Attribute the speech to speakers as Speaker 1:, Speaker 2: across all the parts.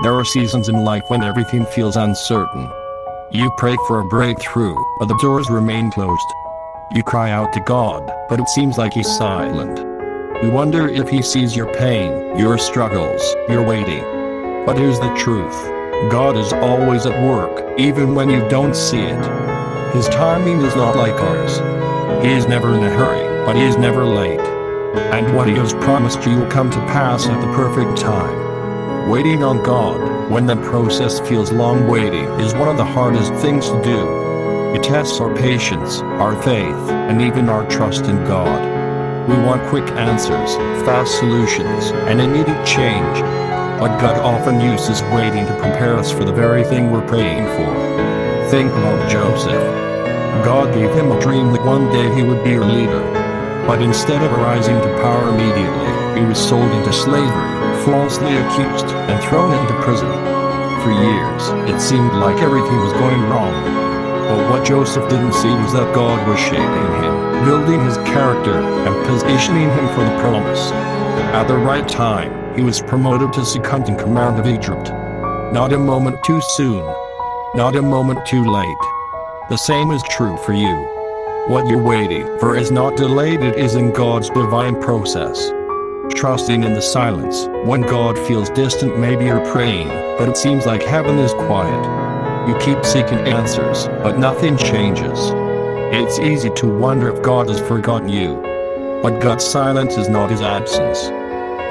Speaker 1: There are seasons in life when everything feels uncertain. You pray for a breakthrough, but the doors remain closed. You cry out to God, but it seems like He's silent. You wonder if He sees your pain, your struggles, your waiting. But here's the truth. God is always at work, even when you don't see it. His timing is not like ours. He is never in a hurry, but He is never late. And what He has promised you will come to pass at the perfect time. Waiting on God, when the process feels long waiting, is one of the hardest things to do. It tests our patience, our faith, and even our trust in God. We want quick answers, fast solutions, and immediate change. But God often uses waiting to prepare us for the very thing we're praying for. Think about Joseph. God gave him a dream that one day he would be a leader. But instead of rising to power immediately, he was sold into slavery, falsely accused, and thrown into prison. For years, it seemed like everything was going wrong. But what Joseph didn't see was that God was shaping him, building his character, and positioning him for the promise. At the right time, he was promoted to second in command of Egypt. Not a moment too soon. Not a moment too late. The same is true for you. What you're waiting for is not delayed, it is in God's divine process. Trusting in the silence. When God feels distant, maybe you're praying, but it seems like heaven is quiet. You keep seeking answers, but nothing changes. It's easy to wonder if God has forgotten you. But God's silence is not His absence.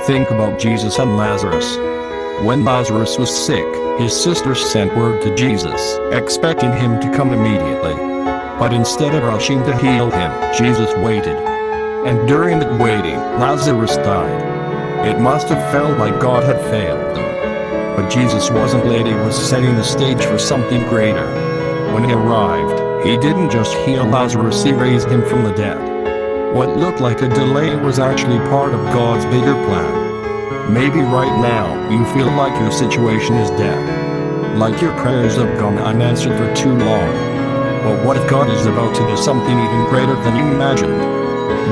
Speaker 1: Think about Jesus and Lazarus. When Lazarus was sick, his sisters sent word to Jesus, expecting him to come immediately. But instead of rushing to heal him, Jesus waited. And during that waiting, Lazarus died. It must have felt like God had failed them. But Jesus wasn't late, He was setting the stage for something greater. When He arrived, He didn't just heal Lazarus, He raised him from the dead. What looked like a delay was actually part of God's bigger plan. Maybe right now, you feel like your situation is dead. Like your prayers have gone unanswered for too long. But what if God is about to do something even greater than you imagined?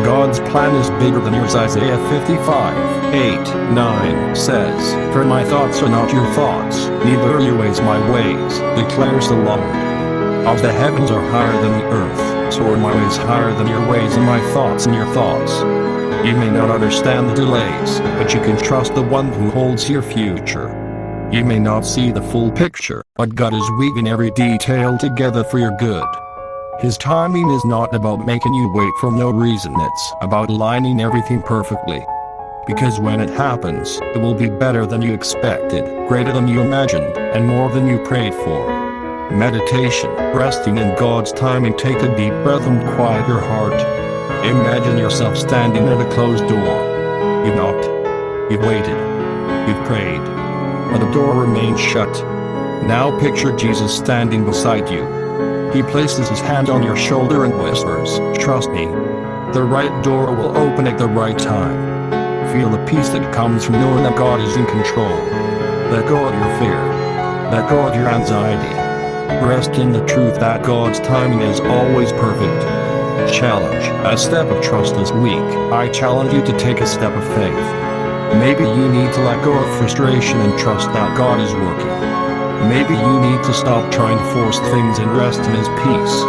Speaker 1: God's plan is bigger than yours. Isaiah 55:8-9 says, "For my thoughts are not your thoughts, neither are your ways my ways, declares the Lord. As the heavens are higher than the earth, so are my ways higher than your ways, and my thoughts than your thoughts." You may not understand the delays, but you can trust the one who holds your future. You may not see the full picture, but God is weaving every detail together for your good. His timing is not about making you wait for no reason, it's about aligning everything perfectly. Because when it happens, it will be better than you expected, greater than you imagined, and more than you prayed for. Meditation, resting in God's timing. Take a deep breath and quiet your heart. Imagine yourself standing at a closed door. You've knocked. You've waited. You've prayed. But the door remains shut. Now picture Jesus standing beside you. He places His hand on your shoulder and whispers, "Trust me. The right door will open at the right time." Feel the peace that comes from knowing that God is in control. Let go of your fear. Let go of your anxiety. Rest in the truth that God's timing is always perfect. Challenge. A step of trust this week. I challenge you to take a step of faith. Maybe you need to let go of frustration and trust that God is working. Maybe you need to stop trying to force things and rest in His peace.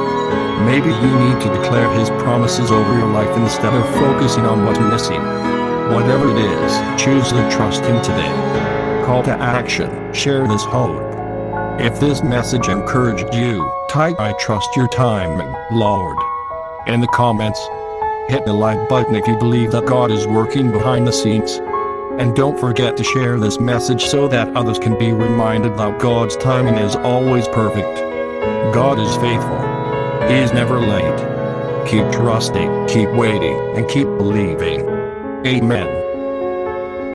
Speaker 1: Maybe you need to declare His promises over your life instead of focusing on what's missing. Whatever it is, choose to trust Him today. Call to action. Share this hope. If this message encouraged you, type "I trust your timing, Lord" in the comments. Hit the like button if you believe that God is working behind the scenes. And don't forget to share this message so that others can be reminded that God's timing is always perfect. God is faithful. He is never late. Keep trusting, keep waiting, and keep believing. Amen.